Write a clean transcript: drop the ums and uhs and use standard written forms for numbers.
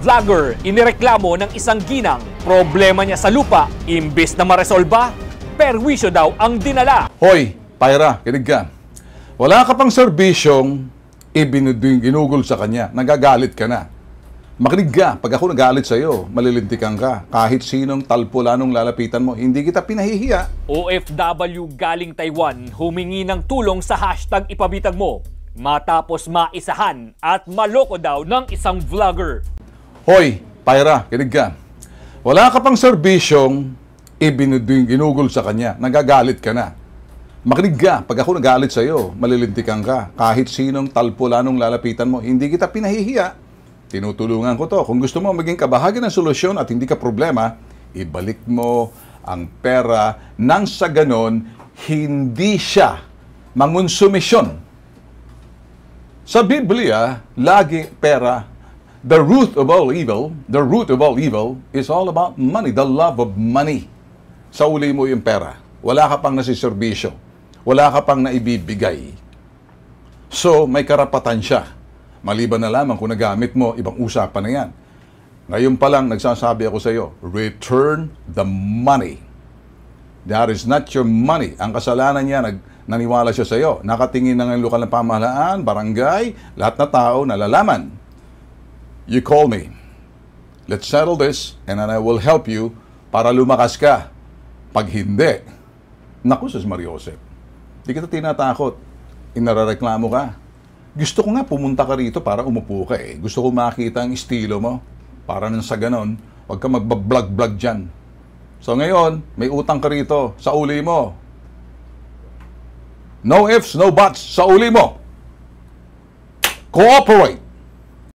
vlogger inireklamo ng isang ginang. Problema niya sa lupa, imbes na maresolba, perwisyo daw ang dinala. Hoy, Pyra, kinig ka. Wala ka pang serbisyong ginugol sa kanya. Nagagalit ka na. Makinig ka. Pag ako nagalit sa'yo, malilintikan ka. Kahit sinong talpulanong lalapitan mo, hindi kita pinahihiya. OFW galing Taiwan humingi ng tulong sa hashtag ipabitag mo matapos maisahan at maloko daw ng isang vlogger. Hoy, Pyra, kinig ka. Wala ka pang serbisyong ginugol sa kanya. Nagagalit ka na. Makinig ka. Pag ako nagalit sa'yo, malilintikan ka. Kahit sinong talpulanong lalapitan mo, hindi kita pinahihiya. Tinutulungan ko to. Kung gusto mo maging kabahagi ng solusyon at hindi ka problema, ibalik mo ang pera nang sa ganon, hindi siya mangonsumisyon. Sa Biblia, lagi pera, the root of all evil is all about money, the love of money. Sa uli mo yung pera. Wala ka pang nasiservisyo. Wala ka pang naibibigay. So, may karapatan siya. Maliban na lamang kung nagamit mo, ibang usapan na yan. Ngayon pa lang, nagsasabi ako sa iyo, return the money. That is not your money. Ang kasalanan niya, naniwala siya sa iyo. Nakatingin na ng lokal na pamahalaan, barangay, lahat na tao nalalaman. You call me. Let's settle this and then I will help you para lumakas ka. Pag hindi, naku, Sus Mariosep, di kita tinatakot. Inarareklamo ka. Gusto ko nga pumunta ka rito para umupo ka eh. Gusto ko makita ang estilo mo. Para nang sa ganon, huwag ka magbablog-blog dyan. So ngayon, may utang ka rito sa uli mo. No ifs, no buts sa uli mo. Cooperate.